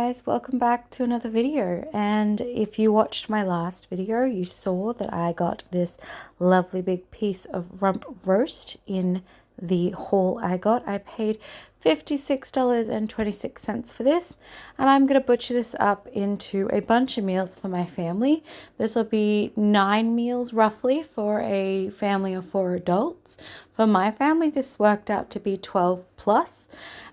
guys, welcome back to another video. And if you watched my last video, you saw that I got this lovely big piece of rump roast in the haul I got. I paid $56.26 for this, and I'm going to butcher this up into a bunch of meals for my family. This will be 9 meals roughly for a family of 4 adults. For my family, this worked out to be 12 plus,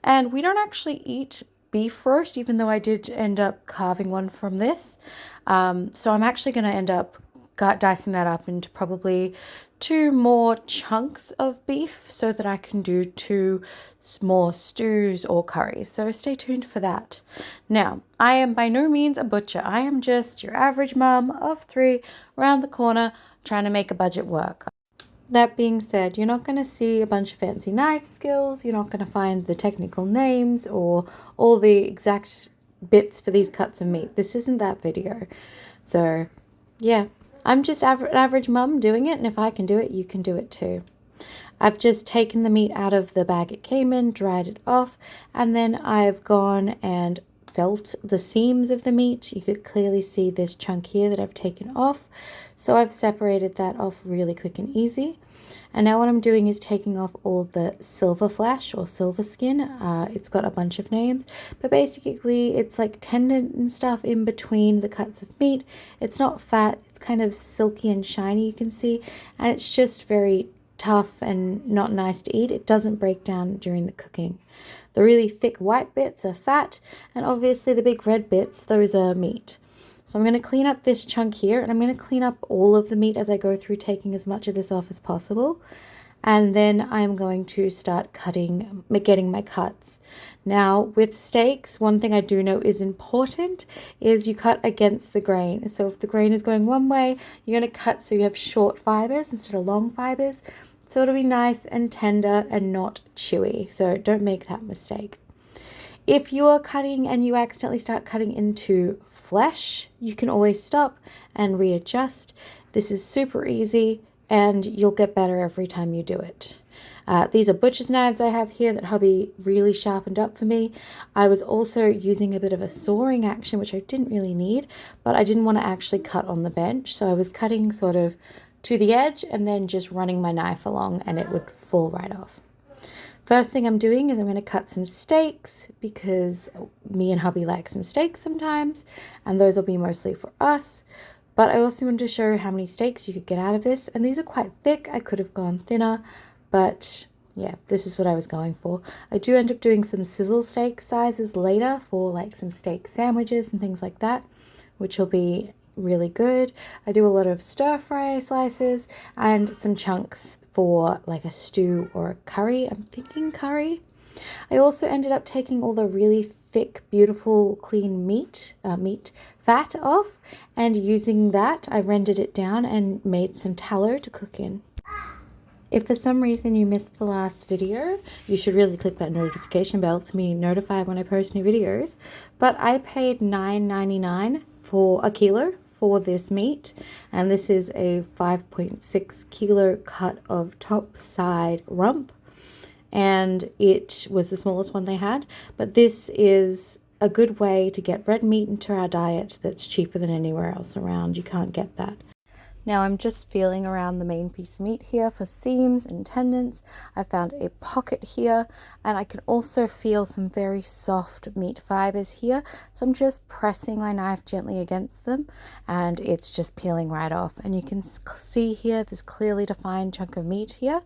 and we don't actually eat beef roast, even though I did end up carving one from this. So I'm actually going to end up dicing that up into probably 2 more chunks of beef so that I can do 2 more stews or curries. So stay tuned for that. Now, I am by no means a butcher. I am just your average mum of 3 around the corner trying to make a budget work. That being said, you're not going to see a bunch of fancy knife skills. You're not going to find the technical names or all the exact bits for these cuts of meat. This isn't that video. So, yeah, I'm just an average mum doing it, and if I can do it, you can do it too. I've just taken the meat out of the bag it came in, dried it off, and then I've gone and felt the seams of the meat. You could clearly see this chunk here that I've taken off. So I've separated that off really quick and easy. And now what I'm doing is taking off all the silver flesh or silver skin. It's got a bunch of names, but basically it's like tendon and stuff in between the cuts of meat. It's not fat, it's kind of silky and shiny, you can see, and it's just very tough and not nice to eat. It doesn't break down during the cooking. The really thick white bits are fat, and obviously the big red bits, those are meat. So I'm going to clean up this chunk here, and I'm going to clean up all of the meat as I go through, taking as much of this off as possible. And then I'm going to start getting my cuts. Now with steaks, one thing I do know is important is you cut against the grain. So if the grain is going one way, you're going to cut so you have short fibers instead of long fibers. So it'll be nice and tender and not chewy. So don't make that mistake. If you are cutting and you accidentally start cutting into flesh, you can always stop and readjust. This is super easy and you'll get better every time you do it. These are butcher's knives I have here that hubby really sharpened up for me. I was also using a bit of a sawing action, which I didn't really need, but I didn't want to actually cut on the bench. So I was cutting sort of to the edge and then just running my knife along and it would fall right off. First thing I'm doing is I'm going to cut some steaks because me and hubby like some steaks sometimes, and those will be mostly for us. But I also wanted to show how many steaks you could get out of this, and these are quite thick. I could have gone thinner, but yeah, this is what I was going for. I do end up doing some sizzle steak sizes later for like some steak sandwiches and things like that, which will be really good. I do a lot of stir fry slices and some chunks for like a stew or a curry. I'm thinking curry. I also ended up taking all the really thick, beautiful, clean meat fat off, and using that, I rendered it down and made some tallow to cook in. If for some reason you missed the last video, you should really click that notification bell to be notified when I post new videos. But I paid $9.99 for a kilo for this meat, and this is a 5.6 kilo cut of top side rump, and it was the smallest one they had. But this is a good way to get red meat into our diet that's cheaper than anywhere else around. You can't get that. Now I'm just feeling around the main piece of meat here for seams and tendons. I found a pocket here, and I can also feel some very soft meat fibers here. So I'm just pressing my knife gently against them, and it's just peeling right off. And you can see here this clearly defined chunk of meat here,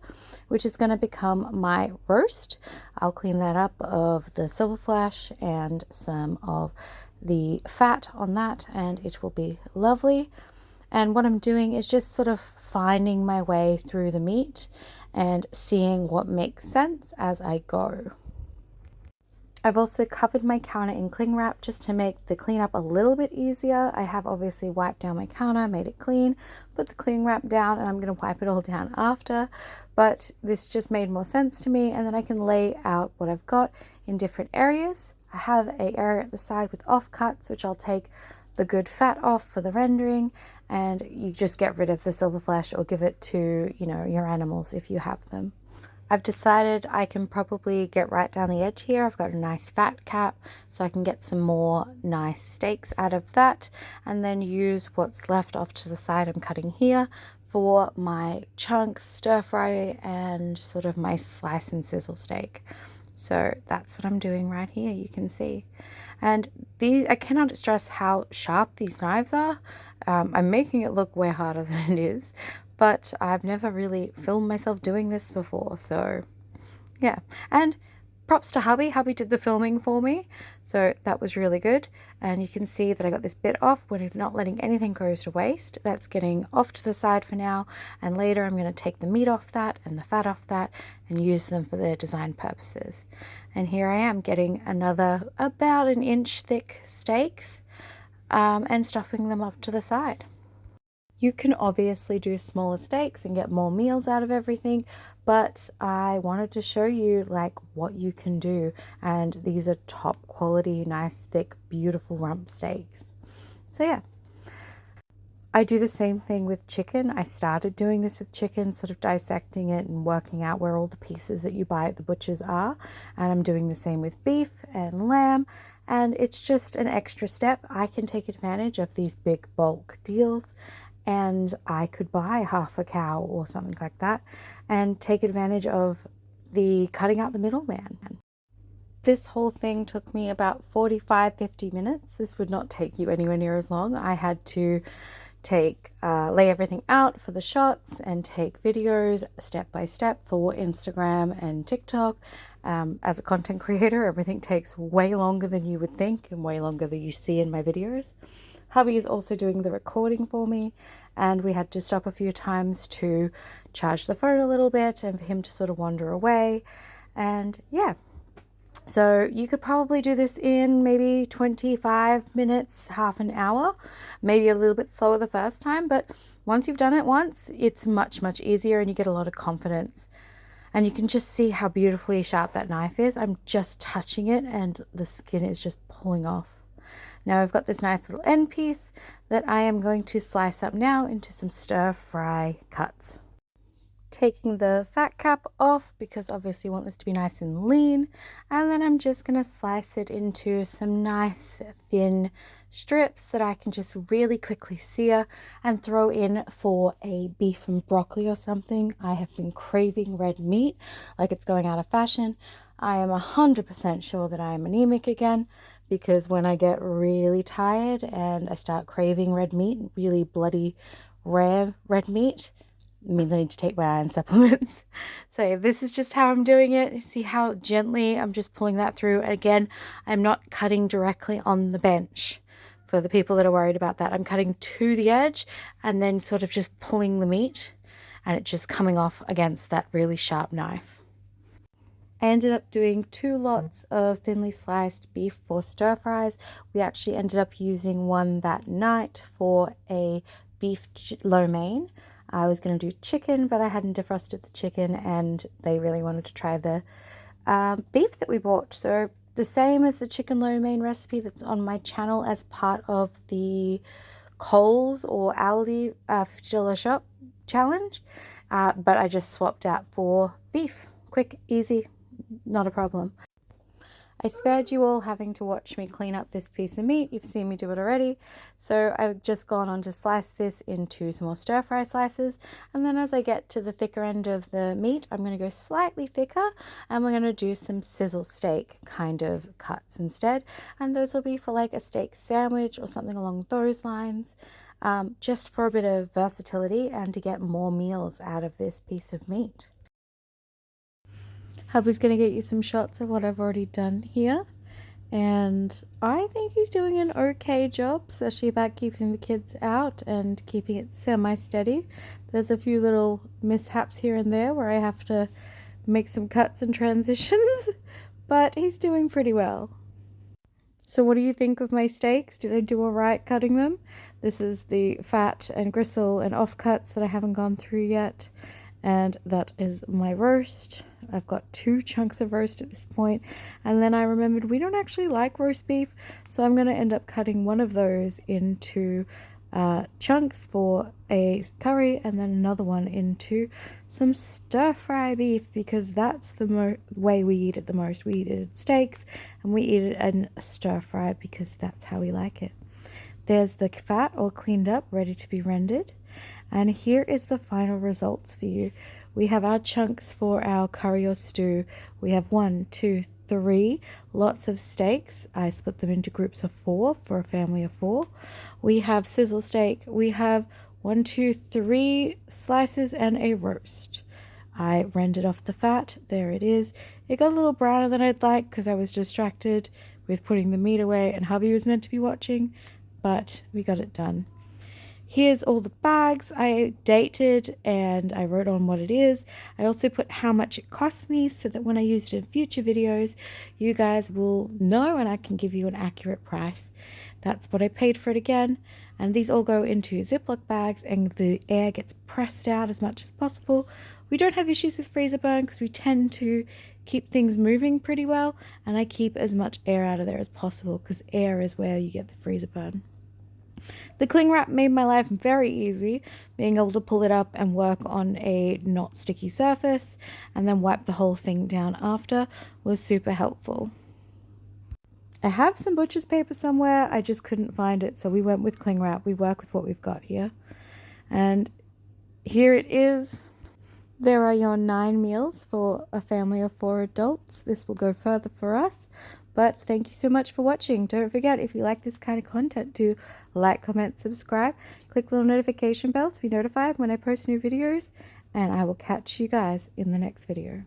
which is going to become my roast. I'll clean that up of the silver flesh and some of the fat on that, and it will be lovely. And what I'm doing is just sort of finding my way through the meat and seeing what makes sense as I go. I've also covered my counter in cling wrap just to make the cleanup a little bit easier. I have obviously wiped down my counter, made it clean, put the cling wrap down, and I'm going to wipe it all down after. But this just made more sense to me, and then I can lay out what I've got in different areas. I have an area at the side with offcuts, which I'll take the good fat off for the rendering, and you just get rid of the silver flesh or give it to, your animals if you have them. I've decided I can probably get right down the edge here. I've got a nice fat cap, so I can get some more nice steaks out of that, and then use what's left off to the side I'm cutting here for my chunks, stir fry, and sort of my slice and sizzle steak. So that's what I'm doing right here, you can see. And these, I cannot stress how sharp these knives are. I'm making it look way harder than it is, but I've never really filmed myself doing this before, so yeah. And props to hubby. Hubby did the filming for me, so that was really good. And you can see that I got this bit off when I'm not letting anything go to waste. That's getting off to the side for now, and later I'm going to take the meat off that and the fat off that and use them for their design purposes. And here I am getting another about 1 inch thick steaks and stuffing them off to the side. You can obviously do smaller steaks and get more meals out of everything, but I wanted to show you like what you can do, and these are top quality, nice, thick, beautiful rump steaks. So yeah, I do the same thing with chicken. I started doing this with chicken, sort of dissecting it and working out where all the pieces that you buy at the butcher's are, and I'm doing the same with beef and lamb. And it's just an extra step. I can take advantage of these big bulk deals, and I could buy half a cow or something like that and take advantage of the cutting out the middleman. This whole thing took me about 45-50 minutes. This would not take you anywhere near as long. I had to lay everything out for the shots and take videos step by step for Instagram and TikTok. As a content creator, everything takes way longer than you would think and way longer than you see in my videos. Hubby is also doing the recording for me, and we had to stop a few times to charge the phone a little bit and for him to sort of wander away. And yeah, so you could probably do this in maybe 25 minutes, half an hour, maybe a little bit slower the first time, but once you've done it once, it's much, much easier and you get a lot of confidence. And you can just see how beautifully sharp that knife is. I'm just touching it and the skin is just pulling off. Now I've got this nice little end piece that I am going to slice up now into some stir fry cuts. Taking the fat cap off because obviously you want this to be nice and lean, and then I'm just going to slice it into some nice thin strips that I can just really quickly sear and throw in for a beef and broccoli or something. I have been craving red meat like it's going out of fashion. I am 100% sure that I am anemic again, because when I get really tired and I start craving red meat, really bloody rare red meat, it means I need to take my iron supplements. So this is just how I'm doing it. See how gently I'm just pulling that through. Again, I'm not cutting directly on the bench. For the people that are worried about that, I'm cutting to the edge and then sort of just pulling the meat, and it's just coming off against that really sharp knife. I ended up doing 2 lots of thinly sliced beef for stir fries. We actually ended up using one that night for a beef lo mein. I was going to do chicken, but I hadn't defrosted the chicken and they really wanted to try the beef that we bought. So the same as the chicken lo mein recipe that's on my channel as part of the Coles or Aldi $50 shop challenge. But I just swapped out for beef. Quick, easy, not a problem. I spared you all having to watch me clean up this piece of meat. You've seen me do it already. So I've just gone on to slice this into some more stir fry slices. And then as I get to the thicker end of the meat, I'm going to go slightly thicker and we're going to do some sizzle steak kind of cuts instead. And those will be for like a steak sandwich or something along those lines. Just for a bit of versatility and to get more meals out of this piece of meat. Hubby's going to get you some shots of what I've already done here, and I think he's doing an okay job, especially about keeping the kids out and keeping it semi-steady. There's a few little mishaps here and there where I have to make some cuts and transitions, but he's doing pretty well. So what do you think of my steaks? Did I do all right cutting them? This is the fat and gristle and offcuts that I haven't gone through yet. And that is my roast. I've got 2 chunks of roast at this point. And then I remembered we don't actually like roast beef, so I'm going to end up cutting one of those into chunks for a curry, and then another one into some stir fry beef, because that's the way we eat it the most. We eat it in steaks, and we eat it in stir fry because that's how we like it. There's the fat all cleaned up, ready to be rendered. And here is the final results for you. We have our chunks for our curry or stew. We have 1, 2, 3 lots of steaks. I split them into groups of 4 for a family of 4. We have sizzle steak. We have 1, 2, 3 slices and a roast. I rendered off the fat. There it is. It got a little browner than I'd like because I was distracted with putting the meat away and hubby was meant to be watching, but we got it done. Here's all the bags I dated and I wrote on what it is. I also put how much it cost me so that when I use it in future videos, you guys will know and I can give you an accurate price. That's what I paid for it again. And these all go into Ziploc bags and the air gets pressed out as much as possible. We don't have issues with freezer burn because we tend to keep things moving pretty well, and I keep as much air out of there as possible because air is where you get the freezer burn. The cling wrap made my life very easy. Being able to pull it up and work on a not sticky surface and then wipe the whole thing down after was super helpful. I have some butcher's paper somewhere, I just couldn't find it, so we went with cling wrap. We work with what we've got here. And here it is. There are your 9 meals for a family of 4 adults. This will go further for us. But thank you so much for watching. Don't forget, if you like this kind of content, to like, comment, subscribe. Click the little notification bell to be notified when I post new videos. And I will catch you guys in the next video.